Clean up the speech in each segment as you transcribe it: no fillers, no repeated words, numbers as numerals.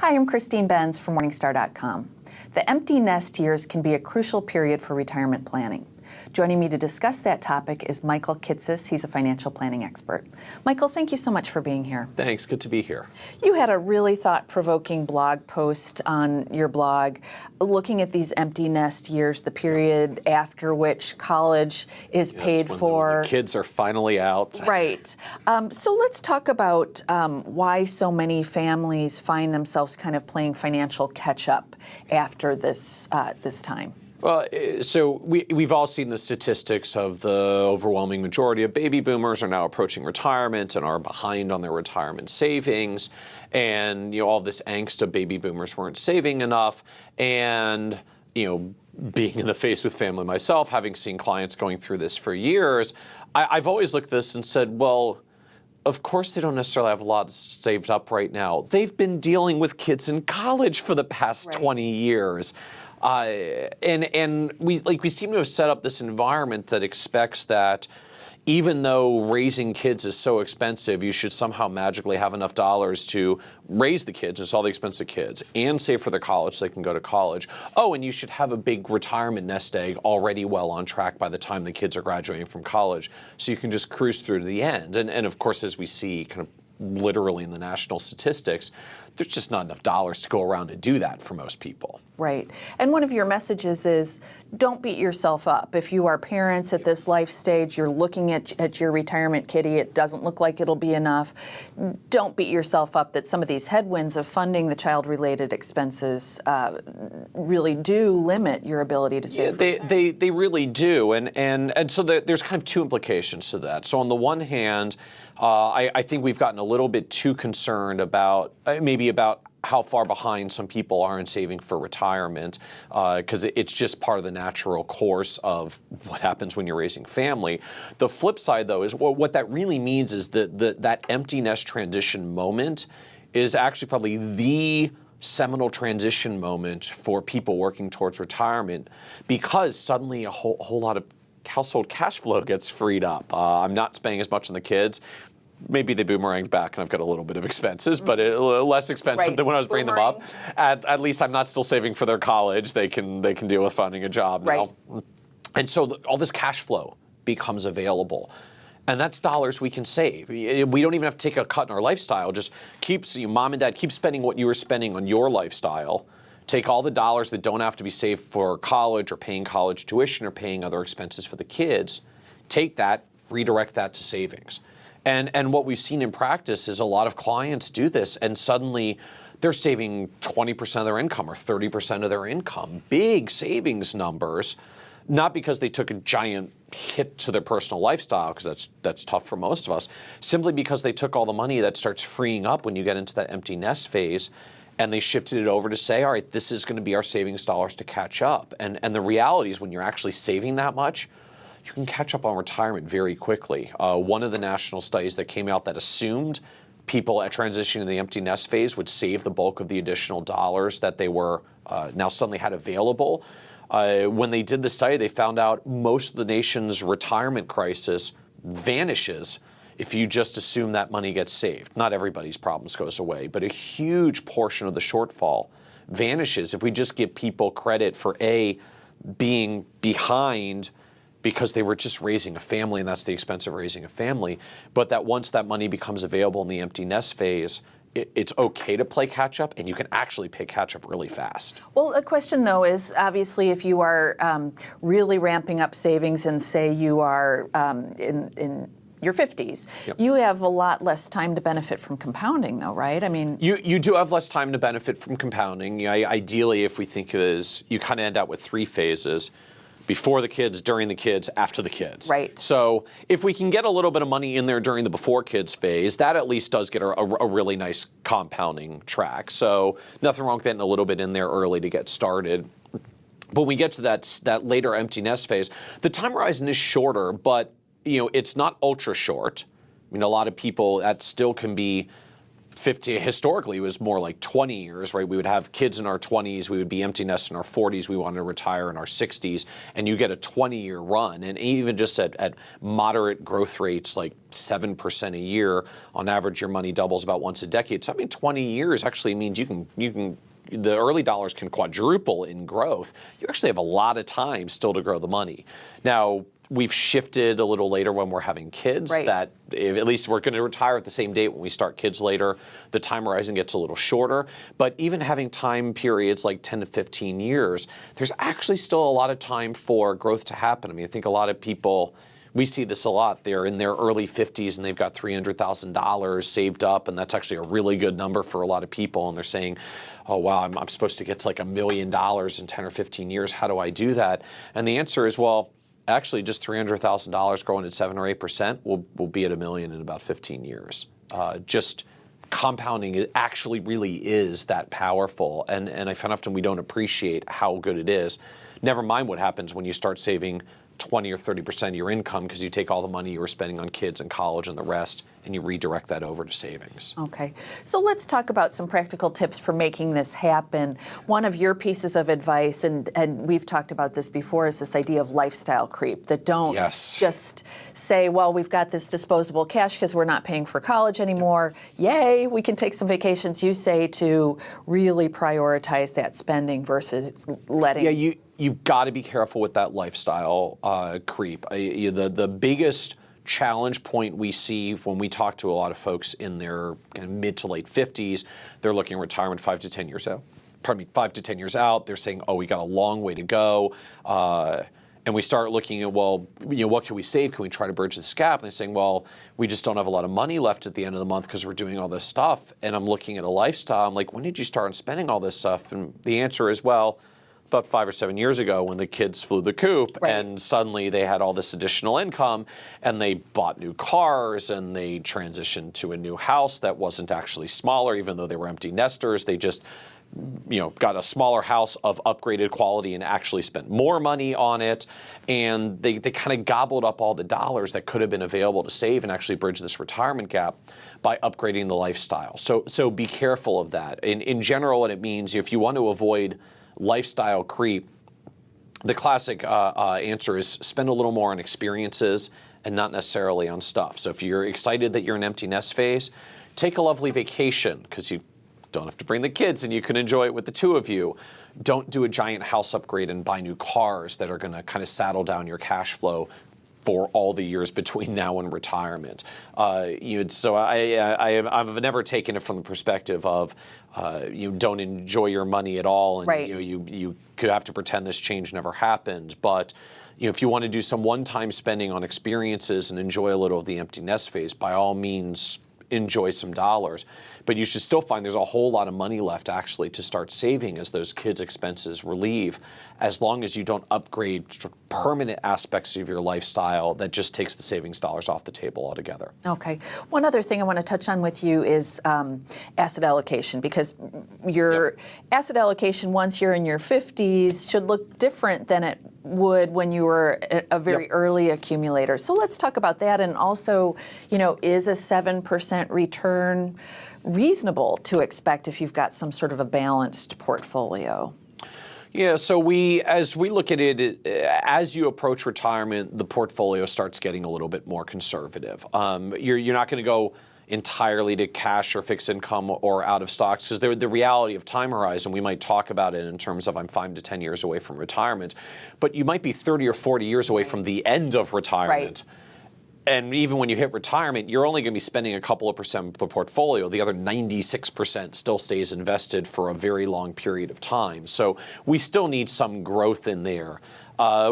Hi, I'm Christine Benz from Morningstar.com. The empty nest years can be a crucial period for retirement planning. Joining me to discuss that topic is Michael Kitces. He's a financial planning expert. Michael, thank you so much for being here. Thanks. Good to be here. You had a really thought-provoking blog post on your blog looking at these empty nest years, the period after which college is paid for. When the kids are finally out. Right. So let's talk about why so many families find themselves kind of playing financial catch-up after this time. Well, so we've all seen the statistics of the overwhelming majority of baby boomers are now approaching retirement and are behind on their retirement savings. And, all this angst of baby boomers weren't saving enough. And, being in the face with family myself, having seen clients going through this for years, I've always looked at this and said, well, of course they don't necessarily have a lot saved up right now. They've been dealing with kids in college for the past 20 years. And we seem to have set up this environment that expects that even though raising kids is so expensive, you should somehow magically have enough dollars to raise the kids, it's all the expensive kids, and save for their college so they can go to college. Oh, and you should have a big retirement nest egg already well on track by the time the kids are graduating from college, so you can just cruise through to the end. And of course, as we see kind of literally in the national statistics, there's just not enough dollars to go around to do that for most people. Right. And one of your messages is don't beat yourself up. If you are parents at this life stage, you're looking at your retirement kitty, it doesn't look like it'll be enough. Don't beat yourself up that some of these headwinds of funding the child-related expenses really do limit your ability to save. Yeah, they really do. And so there's kind of two implications to that. So on the one hand, I think we've gotten a little bit too concerned about how far behind some people are in saving for retirement, because it's just part of the natural course of what happens when you're raising family. The flip side, though, is what that really means is that empty nest transition moment is actually probably the seminal transition moment for people working towards retirement, because suddenly a whole lot of household cash flow gets freed up. I'm not spending as much on the kids. Maybe they boomeranged back and I've got a little bit of expenses, but less expensive than when I was bringing them up. At least I'm not still saving for their college. They can deal with finding a job now. And so all this cash flow becomes available. And that's dollars we can save. We don't even have to take a cut in our lifestyle. Just mom and dad, keep spending what you were spending on your lifestyle. Take all the dollars that don't have to be saved for college or paying college tuition or paying other expenses for the kids. Take that, redirect that to savings. And what we've seen in practice is a lot of clients do this, and suddenly they're saving 20% of their income or 30% of their income, big savings numbers, not because they took a giant hit to their personal lifestyle, because that's tough for most of us, simply because they took all the money that starts freeing up when you get into that empty nest phase, and they shifted it over to say, all right, this is going to be our savings dollars to catch up. And the reality is when you're actually saving that much, you can catch up on retirement very quickly. One of the national studies that came out that assumed people at transitioning to the empty nest phase would save the bulk of the additional dollars that they were now suddenly had available. When they did the study, they found out most of the nation's retirement crisis vanishes if you just assume that money gets saved. Not everybody's problems goes away, but a huge portion of the shortfall vanishes if we just give people credit for being behind because they were just raising a family, and that's the expense of raising a family. But that once that money becomes available in the empty nest phase, it's okay to play catch up, and you can actually play catch up really fast. Well, a question, though, is obviously if you are really ramping up savings and say you are in your 50s, you have a lot less time to benefit from compounding, though, right? I mean, you do have less time to benefit from compounding. Ideally, if we think of it as, you kind of end up with three phases. Before the kids, during the kids, after the kids. Right. So if we can get a little bit of money in there during the before kids phase, that at least does get a really nice compounding track. So nothing wrong with getting a little bit in there early to get started. But when we get to that later empty nest phase, the time horizon is shorter, but it's not ultra short. I mean, a lot of people, that still can be 50, historically, it was more like 20 years, right? We would have kids in our 20s, we would be empty nest in our 40s, we wanted to retire in our 60s, and you get a 20-year run. And even just at moderate growth rates, like 7% a year, on average, your money doubles about once a decade. So I mean, 20 years actually means you can the early dollars can quadruple in growth. You actually have a lot of time still to grow the money. Now, we've shifted a little later when we're having kids, right, that at least we're going to retire at the same date when we start kids later. The time horizon gets a little shorter. But even having time periods like 10 to 15 years, there's actually still a lot of time for growth to happen. I mean, I think a lot of people, we see this a lot. They're in their early 50s and they've got $300,000 saved up, and that's actually a really good number for a lot of people. And they're saying, oh, wow, I'm supposed to get to like $1 million in 10 or 15 years. How do I do that? And the answer is, well, actually, just $300,000 growing at 7 or 8% will be at $1 million in about 15 years. Just compounding actually really is that powerful, and I find often we don't appreciate how good it is. Never mind what happens when you start saving 20 or 30% of your income because you take all the money you were spending on kids and college and the rest, and you redirect that over to savings. Okay. So let's talk about some practical tips for making this happen. One of your pieces of advice, and we've talked about this before, is this idea of lifestyle creep, that don't just say, well, we've got this disposable cash because we're not paying for college anymore. Yay, we can take some vacations. You say to really prioritize that spending versus letting... Yeah, you've got to be careful with that lifestyle creep. The biggest challenge point we see when we talk to a lot of folks in their kind of mid to late 50s, they're looking at retirement 5 to 10 years out. 5 to 10 years out, they're saying, oh, we got a long way to go. And we start looking at, well, what can we save? Can we try to bridge this gap? And they're saying, well, we just don't have a lot of money left at the end of the month because we're doing all this stuff. And I'm looking at a lifestyle. I'm like, when did you start spending all this stuff? And the answer is, well, about 5 or 7 years ago when the kids flew the coop, right, and suddenly they had all this additional income, and they bought new cars, and they transitioned to a new house that wasn't actually smaller, even though they were empty nesters. They just got a smaller house of upgraded quality and actually spent more money on it. And they kind of gobbled up all the dollars that could have been available to save and actually bridge this retirement gap by upgrading the lifestyle. So be careful of that. In general, what it means, if you want to avoid lifestyle creep, the classic answer is spend a little more on experiences and not necessarily on stuff. So if you're excited that you're in empty nest phase, take a lovely vacation because you don't have to bring the kids and you can enjoy it with the two of you. Don't do a giant house upgrade and buy new cars that are going to kind of saddle down your cash flow for all the years between now and retirement. So I've never taken it from the perspective of you don't enjoy your money at all, and right, you could have to pretend this change never happened. But if you want to do some one-time spending on experiences and enjoy a little of the empty nest phase, by all means, enjoy some dollars. But you should still find there's a whole lot of money left actually to start saving as those kids' expenses relieve, as long as you don't upgrade permanent aspects of your lifestyle that just takes the savings dollars off the table altogether. Okay. One other thing I want to touch on with you is asset allocation, because your asset allocation once you're in your 50s should look different than it would when you were a very early accumulator. So let's talk about that. And also, is a 7% return reasonable to expect if you've got some sort of a balanced portfolio? Yeah, so as we look at it, as you approach retirement, the portfolio starts getting a little bit more conservative. You're not going to go entirely to cash or fixed income or out of stocks, because the reality of time horizon, we might talk about it in terms of I'm 5 to 10 years away from retirement, but you might be 30 or 40 years away from the end of retirement. Right. And even when you hit retirement, you're only going to be spending a couple of percent of the portfolio. The other 96% still stays invested for a very long period of time. So we still need some growth in there.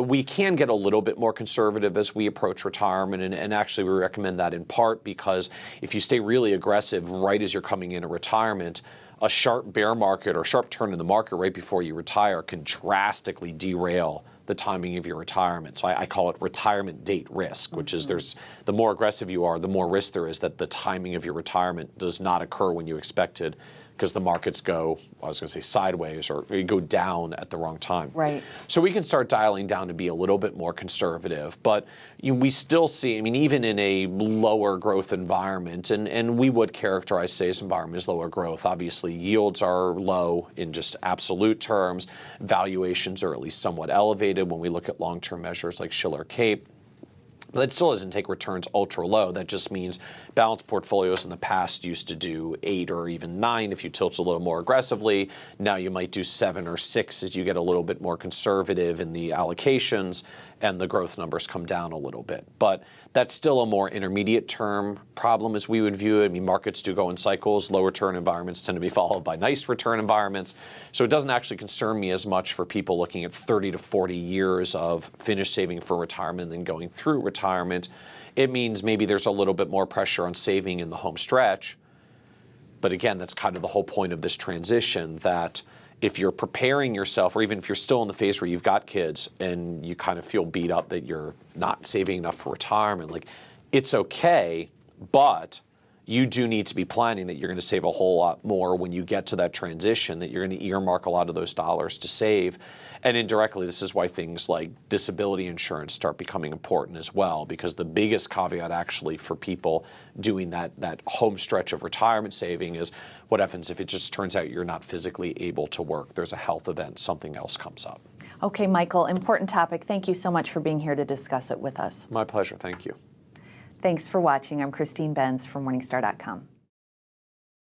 We can get a little bit more conservative as we approach retirement, and actually we recommend that in part because if you stay really aggressive right as you're coming into retirement, a sharp bear market or sharp turn in the market right before you retire can drastically derail the timing of your retirement. So I call it retirement date risk, which is the more aggressive you are, the more risk there is that the timing of your retirement does not occur when you expected, because the markets go, I was going to say sideways, or go down at the wrong time. Right. So we can start dialing down to be a little bit more conservative. But we still see, I mean, even in a lower growth environment, and we would characterize today's environment as lower growth. Obviously, yields are low in just absolute terms. Valuations are at least somewhat elevated when we look at long-term measures like Shiller Cape. But that still doesn't take returns ultra low. That just means balanced portfolios in the past used to do 8 or even 9 if you tilt a little more aggressively. Now you might do 7 or 6 as you get a little bit more conservative in the allocations and the growth numbers come down a little bit. But that's still a more intermediate term problem as we would view it. I mean, markets do go in cycles. Low return environments tend to be followed by nice return environments. So it doesn't actually concern me as much for people looking at 30 to 40 years of finished saving for retirement and then going through retirement. It means maybe there's a little bit more pressure on saving in the home stretch. But again, that's kind of the whole point of this transition, that if you're preparing yourself, or even if you're still in the phase where you've got kids and you kind of feel beat up that you're not saving enough for retirement, like, it's okay, but you do need to be planning that you're going to save a whole lot more when you get to that transition, that you're going to earmark a lot of those dollars to save. And indirectly, this is why things like disability insurance start becoming important as well, because the biggest caveat actually for people doing that home stretch of retirement saving is what happens if it just turns out you're not physically able to work. There's a health event, something else comes up. Okay, Michael, important topic. Thank you so much for being here to discuss it with us. My pleasure. Thank you. Thanks for watching. I'm Christine Benz from Morningstar.com.